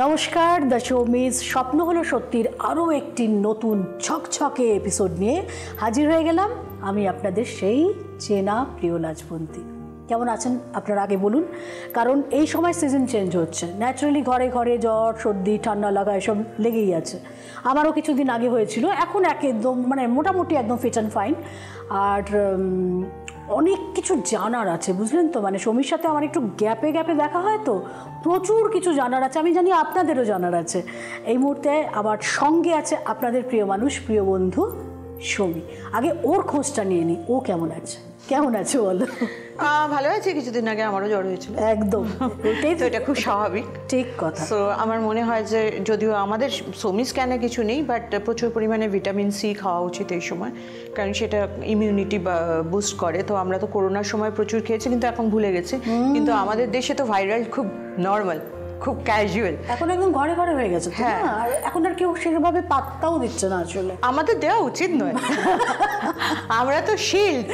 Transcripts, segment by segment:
নমস্কার, দ্য শোমিজ স্বপ্ন হলো সত্যির আরও একটি নতুন ঝকঝকে এপিসোড নিয়ে হাজির হয়ে গেলাম। আমি আপনাদের সেই চেনা প্রিয় লাজবন্তী। কেমন আছেন আপনারা আগে বলুন, কারণ এই সময় সিজন চেঞ্জ হচ্ছে। ন্যাচারালি ঘরে ঘরে জ্বর, সর্দি, ঠান্ডা লাগা এসব লেগেই আছে। আমারও কিছুদিন আগে হয়েছিল, এখন একদম মোটামুটি একদম ফিট অ্যান্ড ফাইন। আর অনেক কিছু জানার আছে, বুঝলেন তো, সমীর সাথে আমার একটু গ্যাপে গ্যাপে দেখা হয়, তো প্রচুর কিছু জানার আছে। আমি জানি আপনাদেরও জানার আছে। এই মুহূর্তে আমার সঙ্গে আছে আপনাদের প্রিয় মানুষ, প্রিয় বন্ধু সমী। আগে ওর খোঁজটা নিয়ে নিই, ও কেমন আছে? কেমন আছে বলো? ভালো আছে। কিছুদিন আগে আমারও জ্বর হয়েছিল। একদম, তো এটা খুব স্বাভাবিক, ঠিক কথা। তো আমার মনে হয় যে যদিও আমাদের সমীজ কেন কিছু নেই, বাট প্রচুর পরিমাণে ভিটামিন সি খাওয়া উচিত এই সময়, কারণ সেটা ইমিউনিটি বুস্ট করে। তো আমরা তো করোনার সময় প্রচুর খেয়েছি, কিন্তু এখন ভুলে গেছি। কিন্তু আমাদের দেশে তো ভাইরাল খুব নর্মাল, খুব ক্যাজুয়াল, এখন একদম ঘরে ঘরে হয়ে গেছে। হ্যাঁ, আর এখন আর কেউ সেভাবে পাত্তাও দিচ্ছে না। আসলে আমাদের দেওয়া উচিত নয়। আমরা তো শিল্ড,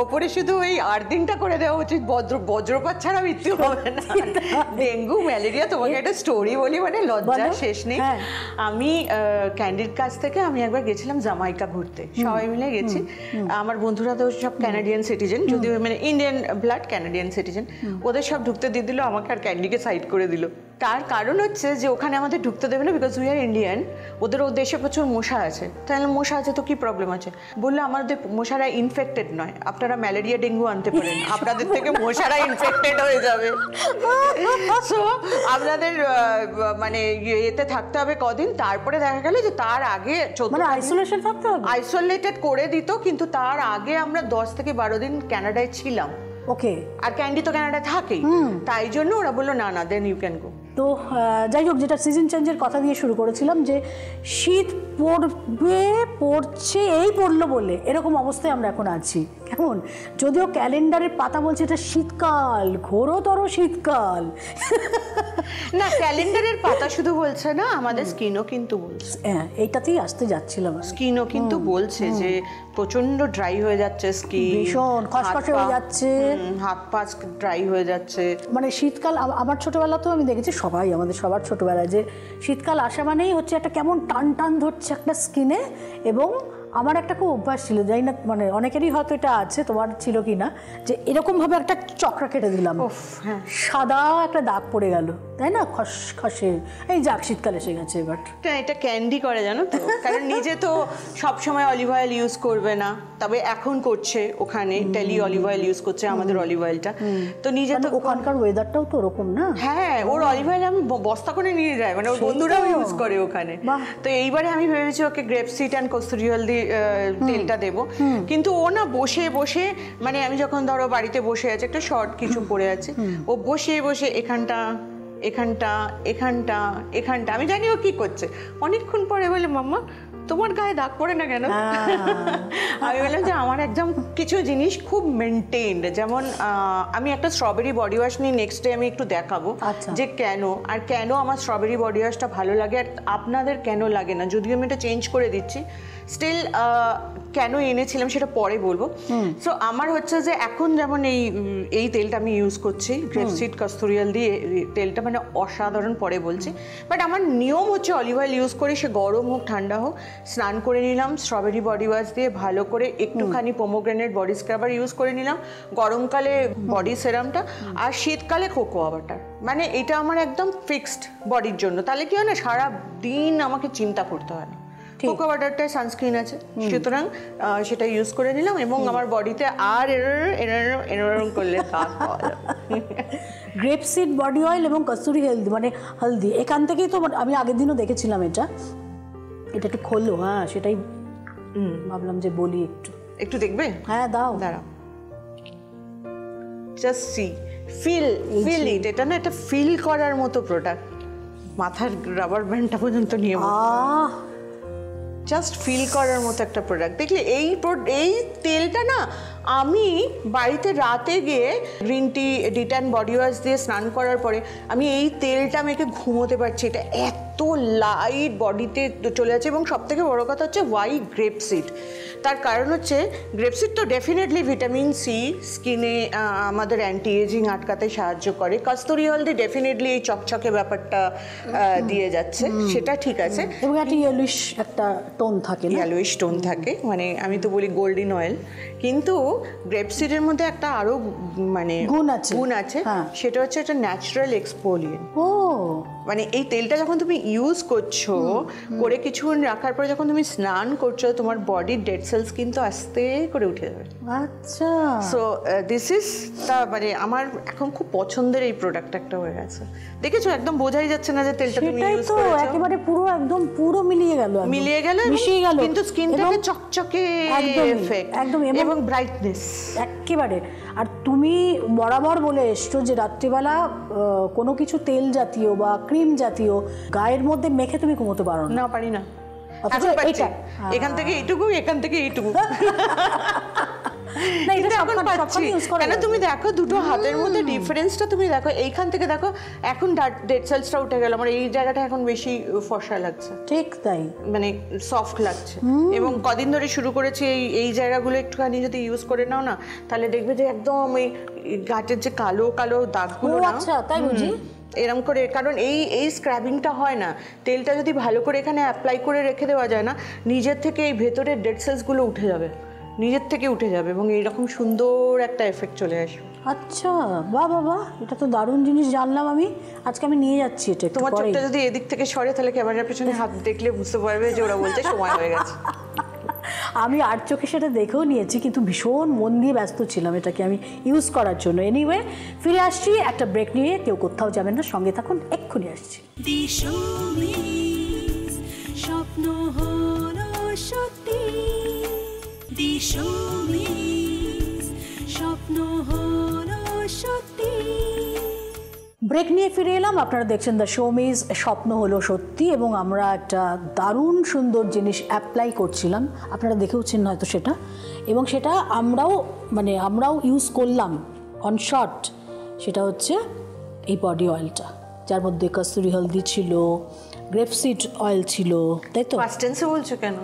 ওপরে শুধু ওই আর্দিংটা করে দেওয়া উচিত। বজ্রপাত ছাড়া মৃত্যু হবে না। ডেঙ্গু, ম্যালেরিয়া, তোমাকে একটা স্টোরি বলি, লজ্জা শেষ নেই। আমি ক্যান্ডির কাছ থেকে আমি একবার গেছিলাম জামাইকা ঘুরতে, সবাই মিলে গেছি। আমার বন্ধুরা তো সব ক্যানাডিয়ান সিটিজেন, যদিও ইন্ডিয়ান ব্লাড, ক্যানাডিয়ান সিটিজেন। ওদের সব ঢুকতে দিয়ে দিল, আমাকে আর ক্যান্ডিকে সাইড করে দিল। তার কারণ হচ্ছে যে ওখানে আমাদের ঢুকতে দেবে না, বিকজ উই আর ইন্ডিয়ান। ও দেশে প্রচুর মশা আছে। তাহলে মশা আছে তো কি প্রবলেম আছে? বললো আমাদের মশারা ইনফেক্টেড নয়, আপনারা ম্যালেরিয়া, ডেঙ্গু আনতে পারেন, আপনাদের থেকে মশারা ইনফেক্টেড হয়ে যাবে। সো আপনাদের এতে থাকতে হবে কদিন। তারপরে দেখা গেল যে তার আগে আইসোলেশন থাকতে হবে, আইসোলেটেড করে দিত, কিন্তু তার আগে আমরা 10 থেকে 12 দিন কানাডায় ছিলাম। ওকে। আর ক্যান্ডি তো কানাডায় থাকেই, তাই জন্য ওরা বললো না, দেন ইউ ক্যান গো। তো যাই হোক, যেটা সিজন চেঞ্জের কথা দিয়ে শুরু করেছিলাম, যে শীত পড়ছে, এই পড়লো বলে এরকম অবস্থায় আমরা এখন আছি। কেমন, যদিও ক্যালেন্ডারের পাতা বলছে এটা শীতকাল, ঘোরতর শীতকাল। না, ক্যালেন্ডারের পাতা শুধু বলছে না, আমাদের স্কিনও কিন্তু বলছে। হ্যাঁ, এইটাতেই আসতে যাচ্ছিলাম। স্কিনও কিন্তু বলছে যে প্রচন্ড ড্রাই হয়ে যাচ্ছে স্কিন, ভীষণ খসখসে হয়ে যাচ্ছে, হাত পা ড্রাই হয়ে যাচ্ছে। শীতকাল, আমার ছোটবেলাতেও আমি দেখেছি, আমাদের সবার ছোটবেলায়, যে শীতকাল আসা মানেই হচ্ছে একটা কেমন টান টান ধরছে একটা স্কিনে। এবং আমার একটা খুব অভ্যাস ছিল, জানি না অনেকেরই হয়তো এটা আছে, তোমার ছিল কি না, যে এরকম ভাবে একটা চক্রা কেটে দিলাম, সাদা একটা দাগ পড়ে গেল, তাই না, খসখসে। এই যাক, শীতকাল এসে গেছে এবার। এটা ক্যান্ডি করে, জানো তো, কারণ নিজে তো সবসময় অলিভ অয়েল ইউজ করবে না, তবে এখন করছে, ওখানে টেলি অলিভ অয়েল ইউজ করছে, আমাদের অলিভ অয়েলটা। তো নিজে তো, ওখানকার ওয়েদারটাও তো ওরকম না। হ্যাঁ, ওর অলিভ অয়েল আমি বস্তা করে নিয়ে যাই, ওর বন্ধুরাও ইউজ করে ওখানে। তো এইবারে আমি ভেবেছি ওকে গ্রেপ সিড অ্যান্ড কস্তুরি হলদি তেলটা দেবো, কিন্তু ও না বসে বসে, আমি যখন ধরো বাড়িতে বসে আছে, একটা শর্ট কিছু পরে আছে, ও বসে বসে এখানটা এখানটা এখানটা এখানটা, আমি জানি ও কি করছে। অনেকক্ষণ পরে বলে, মাম্মা তোমার গায়ে দাগ পড়ে না কেন? আমি বললাম যে আমার একদম কিছু জিনিস খুব মেনটেইনড, যেমন আমি একটা স্ট্রবেরি বডি ওয়াশ নিয়ে নেক্সট ডে আমি একটু দেখাবো যে কেন আমার স্ট্রবেরি বডি ওয়াশটা ভালো লাগে আর আপনাদের কেন লাগে না। যদিও আমি এটা চেঞ্জ করে দিচ্ছি, স্টিল কেন এনেছিলাম সেটা পরে বলবো। সো আমার হচ্ছে যে এখন যেমন এই তেলটা আমি ইউজ করছি, গ্রেপসিড কস্তুরি হলদি তেলটা, অসাধারণ, পরে বলছি। বাট আমার নিয়ম হচ্ছে অলিভ অয়েল ইউজ করি, সে গরম হোক ঠান্ডা হোক, স্নান করে নিলাম স্ট্রবেরি বডি ওয়াশ দিয়ে ভালো করে, একটুখানি পোমোগ্রেনেট বডি স্ক্রাবার ইউজ করে নিলাম, গরমকালে বডি সেরামটা, আর শীতকালে কোকোয়া বাটার। এটা আমার একদম ফিক্সড বডির জন্য। তাহলে কি হয় না, সারা দিন আমাকে চিন্তা করতে হয় না। কোকো বাটারটায় সানস্ক্রিন আছে, সুতরাং সেটা ইউজ করে নিলাম, এবং আমার বডিতে আর এরম করলে গ্রেপসিড বডি অয়েল এবং কস্তুরি হলদি, এখান থেকেই তো আমি আগের দিনও দেখেছিলাম। এটা একটু খোলো। হ্যাঁ, সেটাই ভাবলাম যে বলি, একটু দেখবে। হ্যাঁ, দাঁড়াও, জাস্ট সি, ফিল ইট। এটা না, এটা ফিল করার মতো প্রোডাক্ট। মাথার রাবার ব্যান্ডটা পর্যন্ত নিয়ে জাস্ট ফিল করার মতো একটা প্রোডাক্ট। দেখলে এই তেলটা না, আমি বাড়িতে রাতে গিয়ে green tea, de-tan body wash দিয়ে স্নান করার পরে আমি এই তেলটা মেখে ঘুমোতে পারছি। এটা এত লাইট বডিতে চলে যাচ্ছে, এবং সব থেকে বড় কথা হচ্ছে হোয়াইট গ্রেপ সিড। তার কারণ হচ্ছে গ্রেপসিড তো ডেফিনেটলি ভিটামিন সি, স্কিনে আমাদের অ্যান্টি এজিং আটকাতে সাহায্য করে। কস্তুরি হলদি ডেফিনেটলি এই চকচকে ব্যাপারটা দিয়ে যাচ্ছে, সেটা ঠিক আছে। এবং একটা ইয়েলোইশ একটা টোন থাকে, ইয়েলোইশ টোন থাকে, মানে আমি তো বলি গোল্ডেন অয়েল। কিন্তু গ্রেপসিডের মধ্যে একটা আরো মানে গুণ আছে, সেটা হচ্ছে একটা ন্যাচারাল এক্সফোলিয়েন্ট। ও মানে এই তেলটা যখন তুমি ইউজ করছো, করে কিছুক্ষণ রাখার পরে যখন তুমি স্নান করছো, তোমার বডির ডেড সেলস কিন্তু আস্তে করে উঠে যাবে। আচ্ছা, সো দিস ইজ তা, মানে আমার এখন খুব পছন্দের এই প্রোডাক্ট একটা হয়ে গেছে। দেখেছো, একদম বোঝাই যাচ্ছে না যে তেলটা তুমি ইউজ করেছো, একেবারে পুরো একদম পুরো মিলিয়ে গেল, মিশিয়ে গেল, কিন্তু স্কিনটাকে চকচকে এফেক্ট একদম, এবং ব্রাইটনেস একেবারে। আর তুমি বরাবর বলে এসছো যে রাত্রিবেলা কোনো কিছু তেল জাতীয় বা ক্রিম জাতীয় গায়ের মধ্যে মেখে তুমি ঘুমোতে পারো না। পারি না, এখান থেকে এইটুকু, এখান থেকে এইটুকু। কেন তুমি দেখো দুটো হাতের মধ্যে ডিফারেন্সটা, তুমি দেখো এইখান থেকে দেখো, এখন ডেড সেলসটা উঠে গেল, আমার এই জায়গাটা এখন বেশি ফর্সা লাগছে। ঠিক তাই, মানে সফট লাগছে। এবং কদিন ধরে শুরু করেছি এই জায়গাগুলো একটুখানি যদি ইউজ করে নাও না, তাহলে দেখবে যে একদম এই গাটের যে কালো কালো দাগগুলো, আচ্ছা তাই বুঝি, এরকম করে, কারণ এই স্ক্রাবিংটা হয় না, তেলটা যদি ভালো করে এখানে অ্যাপ্লাই করে রেখে দেওয়া যায় না, নিজের থেকে এই ভেতরের ডেড সেলসগুলো উঠে যাবে, নিজের থেকে উঠে যাবে, এবং এইরকম সুন্দর একটা এফেক্ট চলে আসবে। আচ্ছা, বাহ বাহ বাহ, এটা তো দারুণ জিনিস জানলাম আমি, আজকে আমি নিয়ে যাচ্ছি এটা। তোমার চোখটা যদি এদিক থেকে সরে, তাহলে ক্যামেরার পেছনে হাত দেখলে বুঝতে পারবে যে ওরা বলতে সময় হয়ে গেছে। আমি আর চোখে সেটা দেখেও নিয়েছি, কিন্তু ভীষণ মন দিয়ে ব্যস্ত ছিলাম এটাকে আমি ইউজ করার জন্য। এনিওয়ে, ফিরে আসছি একটা ব্রেক নিয়ে, কেউ কোথাও যাবেন না, সঙ্গে থাকুন, এক্ষুনি আসছি। স্বপ্ন হলো সত্যি, স্বপ্ন হলো সত্যি। ব্রেক নিয়ে ফিরে এলাম, আপনারা দেখছেন দ্য শোমিজ স্বপ্ন হলো সত্যি, এবং আমরা একটা দারুণ সুন্দর জিনিস অ্যাপ্লাই করছিলাম, আপনারা দেখেওছেন হয়তো সেটা, এবং সেটা আমরাও ইউজ করলাম অন শট। সেটা হচ্ছে এই বডি অয়েলটা, যার মধ্যে কস্তুরি হলদি ছিল, গ্রেপসিড অয়েল ছিল, তাই তো? ফার্স্ট টেন্সে বলছো কেন?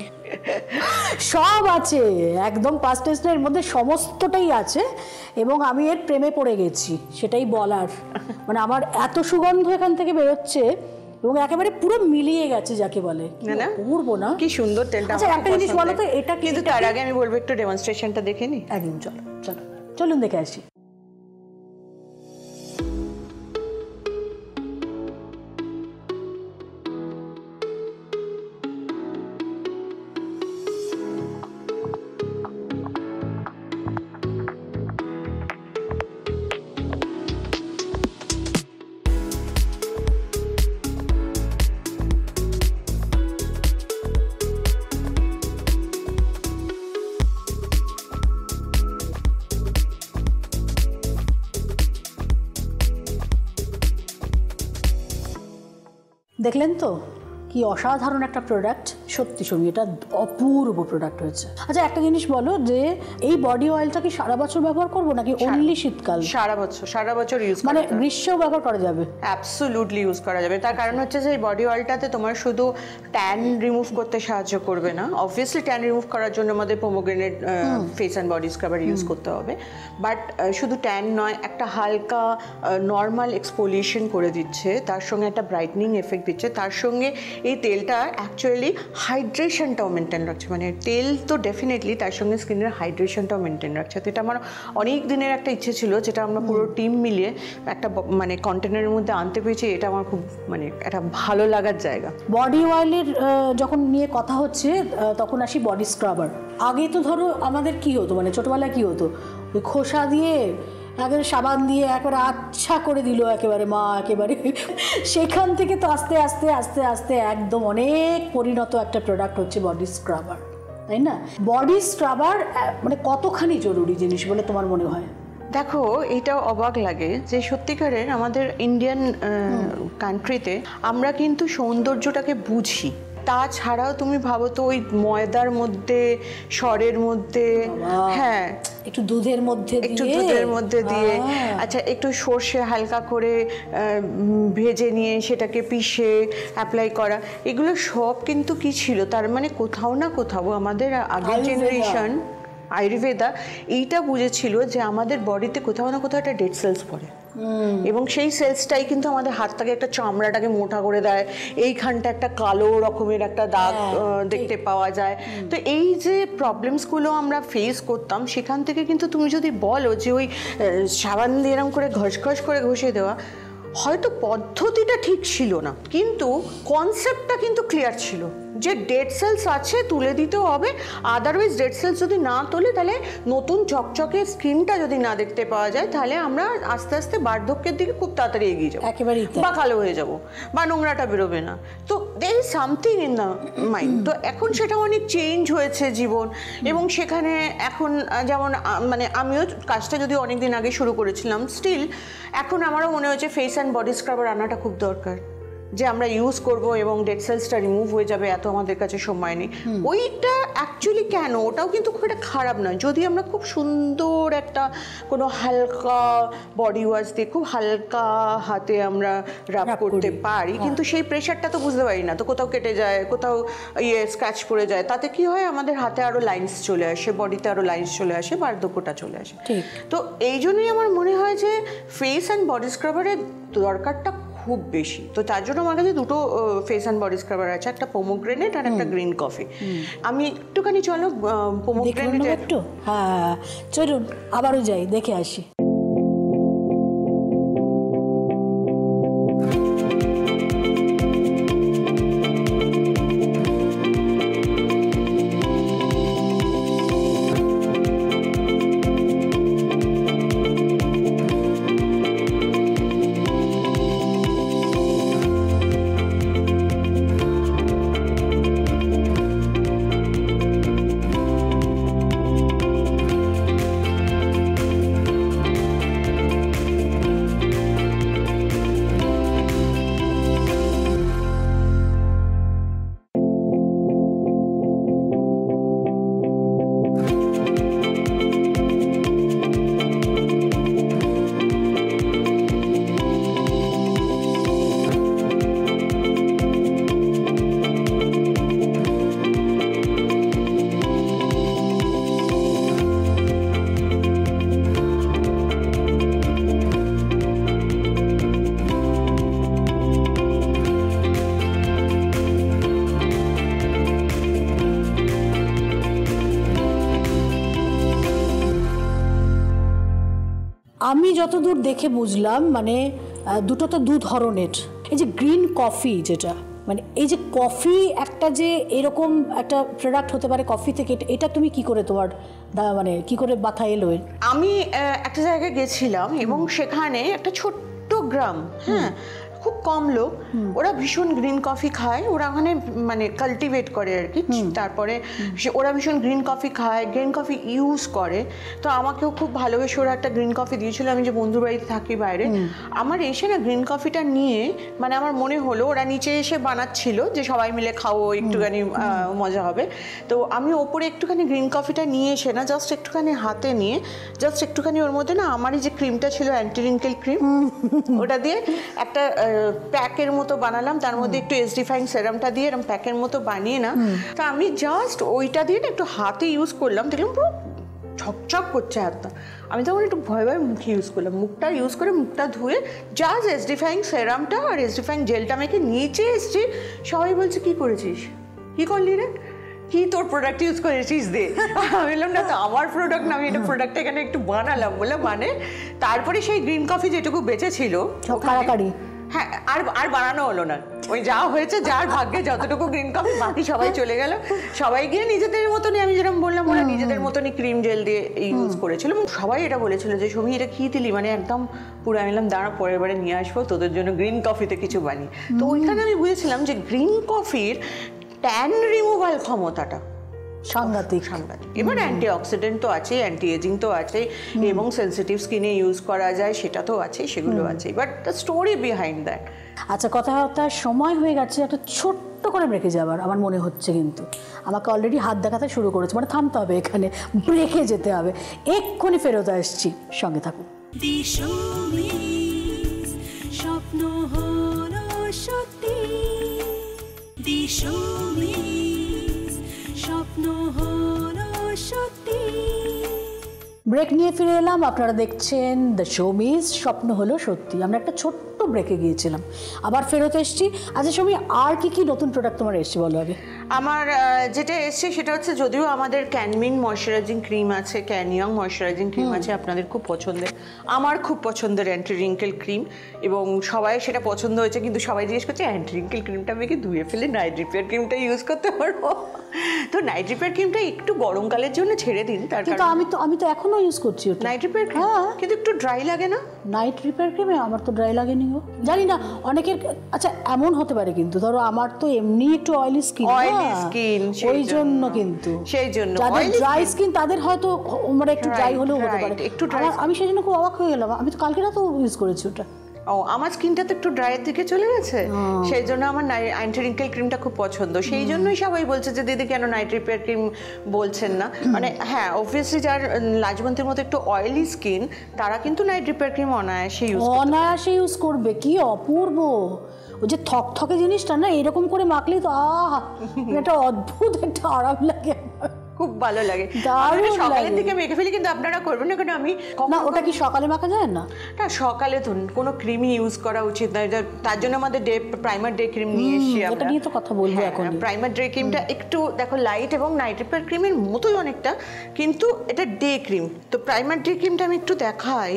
সব আছে, একদম ফার্স্ট টেন্সের মধ্যে সমস্তটাই আছে, এবং আমি এর প্রেমে পড়ে গেছি, সেটাই বলার। মানে আমার এত সুগন্ধ এখান থেকে বেরোচ্ছে, এবং একেবারে পুরো মিলিয়ে গেছে যাকে বলে, বলবো না কি সুন্দর তেলটা। আচ্ছা একটা জিনিস বলো তো, এটা কিন্তু তার আগে আমি বলবো একটু ডেমনস্ট্রেশনটা দেখে নি। একদম, চলুন দেখে আসি। দেখলেন তো কি অসাধারণ একটা প্রোডাক্ট, সত্যি সত্যি এটা অপূর্ব প্রোডাক্ট হয়েছে। আচ্ছা একটা জিনিস বলো, যে এই বডি অয়েলটা কি সারা বছর ব্যবহার করবো নাকি অনলি শীতকাল? সারা বছর ইউজ, মানে গ্রীষ্মেও ব্যবহার করা যাবে? অ্যাবসলিউটলি ইউজ করা যাবে। তার কারণ হচ্ছে যে এই বডি অয়েলটাতে তোমার শুধু ট্যান রিমুভ করতে সাহায্য করবে না, অবভিয়াসলি ট্যান রিমুভ করার জন্য আমাদের পোমোগ্রেনেট face and body scrubber use করতে হবে, বাট শুধু ট্যান নয়, একটা হালকা নর্মাল এক্সফোলিয়েশন করে দিচ্ছে, তার সঙ্গে একটা ব্রাইটনিং এফেক্ট দিচ্ছে, তার সঙ্গে এই তেলটা অ্যাকচুয়ালি হাইড্রেশনটাও মেনটেন রাখছে। মানে তেল তো ডেফিনেটলি, তার সঙ্গে স্কিনের হাইড্রেশনটাও মেনটেন রাখছে। তো এটা আমার অনেক দিনের একটা ইচ্ছে ছিল, যেটা আমরা পুরো টিম মিলিয়ে একটা মানে কন্টেনারের মধ্যে আনতে পেরেছি। এটা আমার খুব মানে একটা ভালো লাগার জায়গা। বডি অয়েলের যখন নিয়ে কথা হচ্ছে, তখন আসি বডি স্ক্রাবার। আগে তো ধরো আমাদের কি হতো, মানে ছোটবেলায় কি হতো, ওই খোসা দিয়ে একেবারে সাবান দিয়ে একবারে আচ্ছা করে দিল একেবারে মা, একেবারে সেখান থেকে তো আস্তে আস্তে আস্তে আস্তে একদম অনেক পরিণত একটা প্রোডাক্ট হচ্ছে বডি স্ক্রাবার, তাই না? বডি স্ক্রাবার মানে কতখানি জরুরি জিনিস বলে তোমার মনে হয়? দেখো, এইটাও অবাক লাগে যে সত্যিকারের আমাদের ইন্ডিয়ান কান্ট্রিতে আমরা কিন্তু সৌন্দর্যটাকে বুঝি, তাছাড়াও তুমি ভাবো তো ওই ময়দার মধ্যে, সরের মধ্যে, হ্যাঁ একটু দুধের মধ্যে দিয়ে আচ্ছা একটু সর্ষে হালকা করে ভেজে নিয়ে সেটাকে পিষে অ্যাপ্লাই করা, এগুলো সব কিন্তু কি ছিল, তার মানে কোথাও না কোথাও আমাদের আগের জেনারেশন আয়ুর্বেদা এইটা বুঝেছিল যে আমাদের বডিতে কোথাও না কোথাও একটা ডেড সেলস পড়ে, এবং সেই সেলসটাই কিন্তু আমাদের হাতটাকে একটা চামড়াটাকে মোটা করে দেয়, এইখানটা একটা কালো রকমের একটা দাগ দেখতে পাওয়া যায়। তো এই যে প্রবলেমসগুলো আমরা ফেস করতাম, সেখান থেকে কিন্তু তুমি যদি বলো যে ওই সাবান দিয়ে এরকম করে ঘষ করে ঘষে দেওয়া, হয়তো পদ্ধতিটা ঠিক ছিল না, কিন্তু কনসেপ্টটা কিন্তু ক্লিয়ার ছিল যে ডেড সেলস আছে, তুলে দিতে হবে, আদারওয়াইজ ডেড সেলস যদি না তোলে তাহলে নতুন চকচকে স্কিনটা যদি না দেখতে পাওয়া যায়, তাহলে আমরা আস্তে আস্তে বার্ধক্যের দিকে খুব তাড়াতাড়ি এগিয়ে যাবো, একেবারেই বা কালো হয়ে যাব, বা নোংরাটা বেরোবে না। তো there is something in the mind. তো এখন সেটা অনেক চেঞ্জ হয়েছে জীবন, এবং সেখানে এখন যেমন মানে আমিও কাজটা যদি অনেকদিন আগে শুরু করেছিলাম, স্টিল এখন আমারও মনে হয়েছে ফেস অ্যান্ড বডি স্ক্রাবার আনাটা খুব দরকার, যে আমরা ইউজ করব এবং ডেড সেলসটা রিমুভ হয়ে যাবে, এত আমাদের কাছে সময় নেই। ওইটা অ্যাকচুয়ালি কেন, ওটাও কিন্তু খুব একটা খারাপ নয়, যদি আমরা খুব সুন্দর একটা কোনো হালকা বডি ওয়াশ দিয়ে খুব হালকা হাতে আমরা রাব করতে পারি, কিন্তু সেই প্রেশারটা তো বুঝতে পারি না, তো কোথাও কেটে যায়, কোথাও স্ক্র্যাচ পড়ে যায়, তাতে কি হয় আমাদের হাতে আরও লাইন্স চলে আসে, বডিতে আরও লাইন্স চলে আসে, বার্ধক্যটা চলে আসে। তো এই জন্যই আমার মনে হয় যে ফেস অ্যান্ড বডি স্ক্রাবারের দরকারটা খুব বেশি। তো তার জন্য আমার কাছে দুটো ফেস অ্যান্ড বডি স্ক্রাবার আছে, একটা পোমোগ্রেনেট আর একটা গ্রিন কফি। আমি একটুখানি চলো পোমোগ্রেনেট একটু, হ্যাঁ চলুন আবারও যাই, দেখে আসি। আমি যতদূর দেখে বুঝলাম, মানে দুটো তো দু ধরনের। এই যে গ্রিন কফি, যেটা মানে এই যে কফি একটা যে এরকম একটা প্রোডাক্ট হতে পারে কফি থেকে, এটা তুমি কি করে তোমার মানে কি করে মাথায় এলো? আমি একটা জায়গায় গেছিলাম এবং সেখানে একটা ছোট্ট গ্রাম, হ্যাঁ খুব কম লোক, ওরা ভীষণ গ্রিন কফি খায়, ওরা ওখানে মানে কাল্টিভেট করে আর কি, তারপরে ওরা ভীষণ গ্রিন কফি খায়, গ্রিন কফি ইউজ করে। তো আমাকেও খুব ভালোবেসে ওরা একটা গ্রিন কফি দিয়েছিল, আমি যে বন্ধুর বাড়িতে থাকি বাইরে, আমার এসে না গ্রিন কফিটা নিয়ে মানে আমার মনে হলো ওরা নিচে এসে বানাচ্ছিল যে সবাই মিলে খাও, একটুখানি মজা হবে। তো আমি ওপরে একটুখানি গ্রিন কফিটা নিয়ে এসে না জাস্ট একটুখানি হাতে নিয়ে জাস্ট একটুখানি ওর মধ্যে না আমারই যে ক্রিমটা ছিল অ্যান্টি রিঙ্কেল ক্রিম, ওটা দিয়ে একটা প্যাকের মতো বানালাম, তার মধ্যে একটু এসডিফাইং সেরামটা দিয়ে এরকম প্যাকের মতো বানিয়ে না, তা আমি জাস্ট ওইটা দিয়ে না একটু হাতে ইউজ করলাম, দেখলাম পুরো ঝকঝক করছে হাতটা। আমি তখন একটু ভয় ভয় মুখে ইউজ করলাম, মুখটা ইউজ করে মুখটা ধুয়ে জাস্ট এসডিফাইং সেরামটা আর এসডিফাইং জেলটা মেখে নিচে এসছি, সবাই বলছে কি করেছিস, কি করলি রে, কি তোর প্রোডাক্ট ইউজ করেছিস দে। আমি বললাম না তো আমার প্রোডাক্ট না, আমি এটা প্রোডাক্ট এখানে একটু বানালাম বলে মানে। তারপরে সেই গ্রিন কফি যেটুকু বেঁচে ছিল, হ্যাঁ আর বানানো হলো না, ওই যা হয়েছে যার ভাগ্যে যতটুকু গ্রিন কফি, বাকি সবাই চলে গেল, সবাই গিয়ে নিজেদের মতনই, আমি যেরকম বললাম ওরা নিজেদের মতনই ক্রিম জেল দিয়ে ইউজ করেছিল। সবাই এটা বলেছিল যে সৌমি এটা কি দিলি, মানে একদম পুরো। আমি বললাম দাঁড়া পরের বারে নিয়ে আসবো তোদের জন্য গ্রিন কফিতে কিছু বানিয়ে। তো ওইখানে আমি বুঝেছিলাম যে গ্রিন কফির ট্যান রিমুভাল ক্ষমতাটা সাংঘাতিক। এবার অ্যান্টি অক্সিডেন্ট তো আছে, অ্যান্টি এজিং তো আছে, এবং সেন্সিটিভ স্কিনে ইউজ করা যায় সেটা তো আছে, সেগুলো আছে, but the story behind that. আচ্ছা, কথাবার্তার সময় হয়ে গেছে, একটা ছোট্ট করে ব্রেকে যাবার আমার মনে হচ্ছে, কিন্তু আমাকে অলরেডি হাত দেখাতে শুরু করেছে, মানে থামতে হবে এখানে, ব্রেকে যেতে হবে। এক্ষুনি ফেরত আসছি, সঙ্গে থাকুন। স্বপ্ন হলো সত্যি, স্বপ্ন হলো সত্যি। ব্রেক নিয়ে ফিরে এলাম, আপনারা দেখছেন দ্য শোমিজ স্বপ্ন হলো সত্যি। আমরা একটা ছোট্ট ব্রেকে গিয়েছিলাম, আবার ফেরত এসেছি। আচ্ছা শোমি, আর কি কি নতুন প্রোডাক্ট তোমার এসছে বলো আগে। আমার যেটা এসছে সেটা হচ্ছে, যদিও আমাদের ক্যানমিন ময়শ্চারাইজিং ক্রিম আছে, ক্যানিয়ং ময়শ্চারাইজিং ক্রিম আছে, আপনাদের খুব পছন্দের, আমার খুব পছন্দের অ্যান্টি রিঙ্কেল ক্রিম, এবং সবাই সেটা পছন্দ হয়েছে, কিন্তু সবাই জিজ্ঞেস করছে অ্যান্টি রিঙ্কেল ক্রিমটা আমি কি ধুয়ে ফেলে নাইট রিপেয়ার ক্রিমটা ইউজ করতে পারবো? তো নাইট রিপেয়ার ক্রিমটা একটু গরমকালের জন্য ছেড়ে দিন, তার কিন্তু আমি তো এখনো ইউজ করছি ওটা। নাইট রিপেয়ার ক্রিম কিন্তু একটু ড্রাই লাগে না? নাইট রিপেয়ার ক্রিমে আমার তো ড্রাই লাগেনি গো, জানি না অনেকের। আচ্ছা এমন হতে পারে, কিন্তু ধরো আমার তো এমনি একটু অয়েলি স্কিন, ওই জন্য, কিন্তু সেই জন্য যাদের ড্রাই স্কিন তাদের হয়তো মানে একটু ড্রাই হলেও হতে পারে। আমি সেই জন্য খুব অবাক হয়ে গেলাম, আমি তো কালকে রাতেও ইউজ করেছি ওটা। ও, আমার স্কিনটা তো একটু ড্রাইয়ের দিকে চলে গেছে, সেই জন্য আমার অ্যান্টি রিঙ্কেল ক্রিমটা খুব পছন্দ। সেই জন্যই সবাই বলছে যে দিদি কেন নাইট রিপেয়ার ক্রিম বলছেন না। মানে হ্যাঁ, অবভিয়াসলি যার লাজবন্তীর মতো একটু অয়েলি স্কিন, তারা কিন্তু নাইট রিপেয়ার ক্রিম অনায়াসে ইউজ করবে। কি অপূর্ব ওই যে থকথকে জিনিসটা না, এরকম করে মাখলে তো একটা অদ্ভুত একটা আরাম লাগে, খুব ভালো লাগে। সকালের দিকে মেখে ফেলি, কিন্তু আপনারা করবেন না কেন? আমি না, ওটা কি সকালে মাখা যায় না? না, সকালে তো কোনো ক্রিমই ইউজ করা উচিত নয়, তার জন্য আমাদের প্রাইমার ডে ক্রিম নিয়ে এসেছি। এটা নিয়ে তো কথা বলবো এখন। প্রাইমার ডে ক্রিমটা একটু দেখো লাইট এবং নাইট রিপেয়ার ক্রিমের মতোই অনেকটা, কিন্তু এটা ডে ক্রিম। তো প্রাইমার ডে ক্রিমটা আমি একটু দেখাই,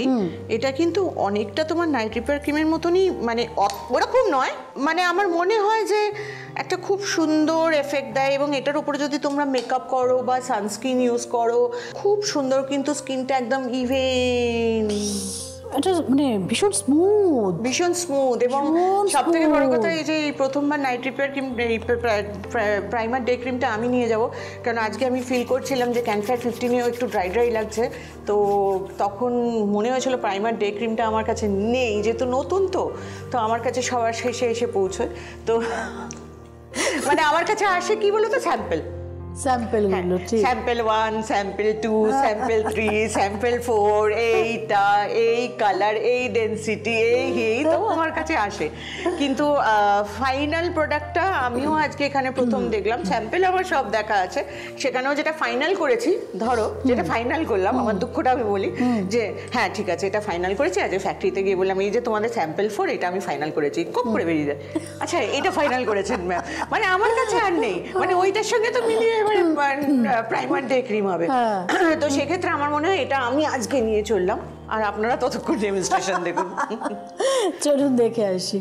এটা কিন্তু অনেকটা তোমার নাইট রিপেয়ার ক্রিমের মতনই, মানে ওরকম নয়, মানে আমার মনে হয় যে একটা খুব সুন্দর এফেক্ট দেয়, এবং এটার উপরে যদি তোমরা মেকআপ করো বা সানস্ক্রিন ইউজ করো, খুব সুন্দর কিন্তু স্কিনটা একদম ইভেন, এটা মানে ভীষণ স্মুথ এবং সবথেকে বড় কথা এই যে প্রথমবার night repair cream primer day ক্রিমটা আমি নিয়ে যাব, কারণ আজকে আমি ফিল করছিলাম যে ক্যানফায়ার 15-এও একটু ড্রাই লাগছে, তো তখন মনে হয়েছিল প্রাইমার ডে ক্রিমটা আমার কাছে নেই, যেহেতু নতুন, তো আমার কাছে সবার শেষে এসে পৌঁছয়। তো মানে আমার কাছে আসে কি বলো তো, স্যাম্পল 1, স্যাম্পল 2, স্যাম্পল 3, স্যাম্পল 4, এইটা এই কালার, এই ডেনসিটি, এই তো আমার কাছে আসে, কিন্তু ফাইনাল প্রোডাক্টটা আমিও আজকে এখানে প্রথম দেখলাম। স্যাম্পল আমার সব দেখা আছে, সেখানেও যেটা ফাইনাল করেছি, ধরো যেটা ফাইনাল করলাম, আমার দুঃখটা আমি বলি যে হ্যাঁ ঠিক আছে এটা ফাইনাল করেছি, আজ ফ্যাক্টরিতে গিয়ে বললাম এই যে তোমাদের স্যাম্পল 4 এটা আমি ফাইনাল করেছি, খুব করে বেরিয়ে যায়, আচ্ছা এটা ফাইনাল করেছেন ম্যাম, মানে আমার কাছে আর নেই, মানে ওইটার সঙ্গে তো মিলিয়ে প্রাইমার ডে ক্রিম হবে। তো সেক্ষেত্রে আমার মনে হয় এটা আমি আজকে নিয়ে চললাম, আর আপনারা ততক্ষণ ডেমনস্ট্রেশন দেখুন। চলুন দেখে আসি।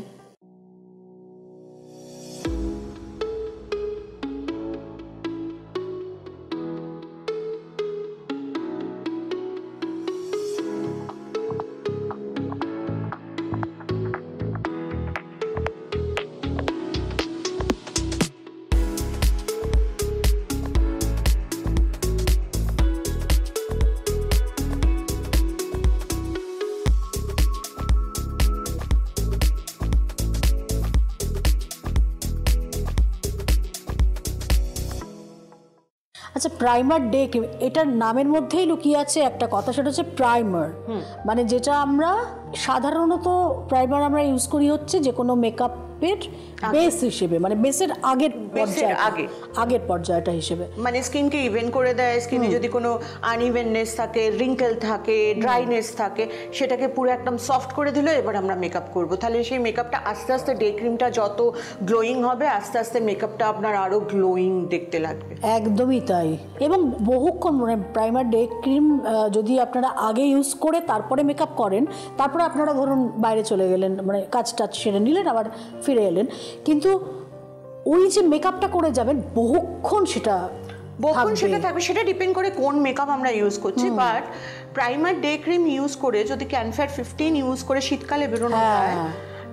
আচ্ছা প্রাইমার ডে ক্রিম, এটার নামের মধ্যেই লুকিয়ে আছে একটা কথা, সেটা হচ্ছে প্রাইমার। মানে যেটা আমরা সাধারণত প্রাইমার আমরা ইউজ করি হচ্ছে যে কোনো মেকআপের বেস হিসেবে, মানে বেসের আগের পর্যায়টা হিসেবে, মানে স্কিনকে ইভেন করে দেয়। স্কিনে যদি কোনো আনইভেননেস থাকে, রিঙ্কেল থাকে, ড্রাইনেস থাকে, সেটাকে পুরো একদম সফট করে দিল, এবার আমরা মেকআপ করবো, তাহলে সেই মেকআপটা আস্তে আস্তে ডে ক্রিমটা যত গ্লোয়িং হবে, আস্তে আস্তে মেকআপটা আপনার আরো গ্লোয়িং দেখতে লাগবে। একদমই তাই। এবং বহুক্ষণ মানে প্রাইমার ডে ক্রিম যদি আপনারা আগে ইউজ করে তারপরে মেকআপ করেন, তারপরে আপনারা ধরুন বাইরে চলে গেলেন, মানে কাজ টাজ সেরে নিলেন, আবার ফিরে এলেন, কিন্তু ওই যে মেকআপটা করে যাবেন বহুক্ষণ সেটা থাকবে। সেটা ডিপেন্ড করে কোন মেকআপ আমরা ইউজ করছি, but primer day cream use করে যদি ক্যানফায়ার 15 ইউজ করে শীতকালে বেরোনো হয়,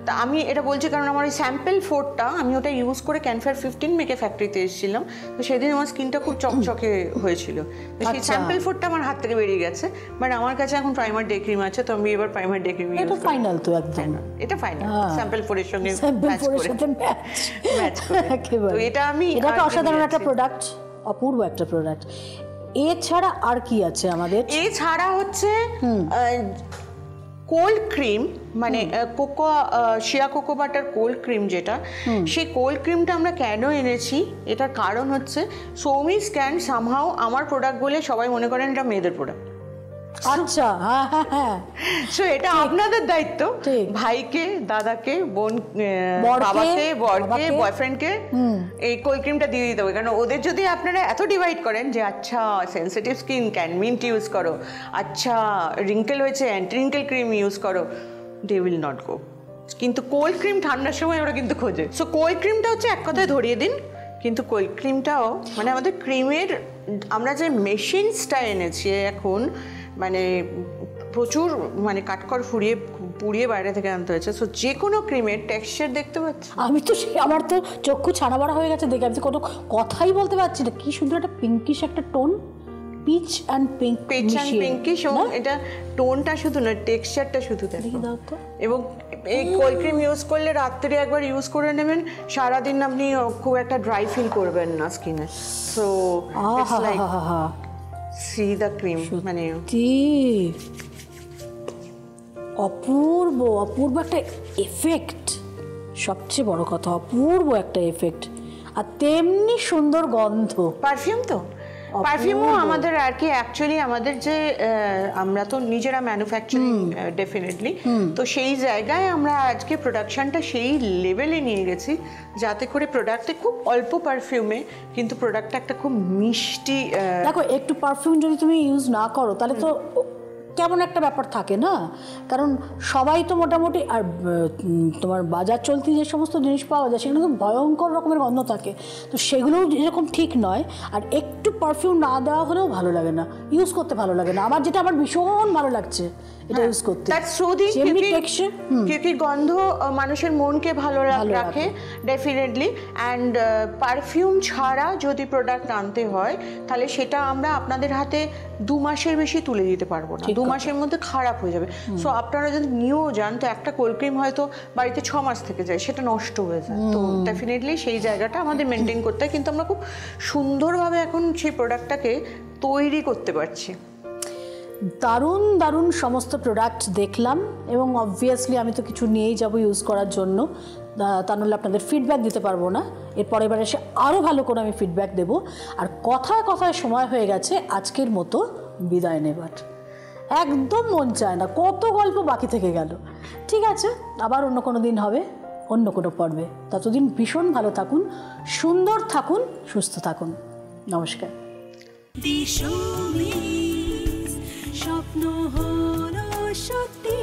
তা আমি এটা বলছি কারণ আমার ওই স্যাম্পল 4টা আমি ওটা ইউজ করে ক্যানফায়ার 15 মেকে ফ্যাক্টরিতে এসেছিলাম, তো সেদিন আমার স্কিনটা খুব চকচকে হয়েছিল। তো সেই স্যাম্পল 4টা আমার হাত থেকে বেরিয়ে গেছে, বাট আমার কাছে এখন প্রাইমার ডে ক্রিম আছে, তো আমি এবার প্রাইমার ডে ক্রিম এটা ফাইনাল তো একদম, এটা ফাইনাল স্যাম্পল 4 এর সঙ্গে ম্যাচ করে। তো এটা আমি এটা তো অসাধারণ একটা প্রোডাক্ট, অপূর্ব একটা প্রোডাক্ট। এছাড়া আর কি আছে আমাদের? এছাড়া হচ্ছে কোল্ড ক্রিম, মানে শিয়া কোকো বাটার কোল্ড ক্রিম, যেটা সেই কোল্ড ক্রিমটা আমরা কেন এনেছি, এটার কারণ হচ্ছে সৌমিজ ক্যান সামহাও আমার প্রোডাক্ট বলে সবাই মনে করেন এটা মেয়েদের প্রোডাক্ট। আচ্ছা, হ্যাঁ হ্যাঁ হ্যাঁ, সো এটা আপনাদের দায়িত্ব, ভাইকে, দাদাকে, বোন, বাবাকে, বরকে, বয়ফ্রেন্ডকে এই কোল্ড ক্রিমটা দিয়ে দিতে হবে। কারণ ওদের যদি আপনারা এত ডিভাইড করেন যে আচ্ছা সেন্সিটিভ স্কিন ক্যানমিন্ট ইউজ করো, আচ্ছা রিঙ্কেল হয়েছে অ্যান্টি রিঙ্কেল ক্রিম ইউজ করো, দে উইল নট গো। কিন্তু কোল্ড ক্রিম ঠান্ডার সময় ওরা কিন্তু খোঁজে। সো কোল্ড ক্রিমটা হচ্ছে এক কথায় ধরিয়ে দিন, কিন্তু কোল্ড ক্রিমটাও মানে আমাদের ক্রিমের আমরা যে মেশিনসটা এনেছি এখন, মানে প্রচুর মানে কাঠখড় পুড়িয়ে বাইরে থেকে আনতে হয়েছে। সো যে কোনো ক্রিমের টেক্সচার দেখতে পাচ্ছি, আমি তো আমার তো চক্ষু ছানা বড়া হয়ে গেছে দেখে, আমি তো কোনো কথাই বলতে পারছি না। কি সুন্দর একটা পিঙ্কিশ একটা টোন, পিচ অ্যান্ড পিঙ্কিশ। এটা টোনটা শুধু না, টেক্সচারটা শুধু দেখো। তো এবং এই কোল্ড ক্রিম ইউজ করলে রাত্রে একবার ইউজ করে নেবেন, সারাদিন আপনি খুব একটা ড্রাই ফিল করবেন না স্কিনে। So it's like C the cream, মানে অপূর্ব অপূর্ব একটা এফেক্ট, সবচেয়ে বড় কথা অপূর্ব একটা এফেক্ট, আর তেমনি সুন্দর গন্ধ। পারফিউম তো পারফিউমও আমাদের আর কি অ্যাকচুয়ালি আমাদের যে আমরা তো নিজেরা ম্যানুফ্যাকচারিং ডেফিনেটলি, তো সেই জায়গায় আমরা আজকে প্রোডাকশনটা সেই লেভেলে নিয়ে গেছি যাতে করে প্রোডাক্টে খুব অল্প পারফিউমে কিন্তু প্রোডাক্টটা একটা খুব মিষ্টি। দেখো একটু পারফিউম যদি তুমি ইউজ না করো তাহলে তো কেমন একটা ব্যাপার থাকে না, কারণ সবাই তো মোটামুটি, আর তোমার বাজার চলতি যে সমস্ত জিনিস পাওয়া যায় সেগুলো তো ভয়ঙ্কর রকমের গন্ধ থাকে, তো সেগুলোও এরকম ঠিক নয়। আর একটু পারফিউম না দেওয়া হলেও ভালো লাগে না, ইউজ করতে ভালো লাগে না। আমার যেটা আমার ভীষণ ভালো লাগছে এটা ইউজ করতে, ক্योंकि গন্ধ মানুষের মনকে ভালো রাখে ডেফিনেটলি। অ্যান্ড পারফিউম ছাড়া যদি প্রোডাক্ট আনতে হয় তাহলে সেটা আমরা আপনাদের হাতে 2 মাসের বেশি তুলে দিতে পারবো না, 2 মাসের মধ্যে খারাপ হয়ে যাবে। সো আপনারা যদি নিয়েও যান তো একটা কোল্ড ক্রিম হয়তো বাড়িতে 6 মাস থেকে যায়, সেটা নষ্ট হয়ে যায়। তো ডেফিনেটলি সেই জায়গাটা আমাদের মেনটেন করতে হয়, কিন্তু আমরা খুব সুন্দরভাবে এখন সেই প্রোডাক্টটাকে তৈরি করতে পারছি। দারুণ দারুণ সমস্ত প্রোডাক্ট দেখলাম এবং অবভিয়াসলি আমি তো কিছু নিয়েই যাব ইউজ করার জন্য, তা নাহলে আপনাদের ফিডব্যাক দিতে পারবো না। এরপর এবার এসে আরও ভালো করে আমি ফিডব্যাক দেবো। আর কথায় কথায় সময় হয়ে গেছে আজকের মতো বিদায় নেবার, একদম মন চায় না, কত গল্প বাকি থেকে গেল। ঠিক আছে, আবার অন্য কোনো দিন হবে, অন্য কোনো পর্বে। ততদিন ভীষণ ভালো থাকুন, সুন্দর থাকুন, সুস্থ থাকুন। নমস্কার। স্বপ্ন হলো সত্যি।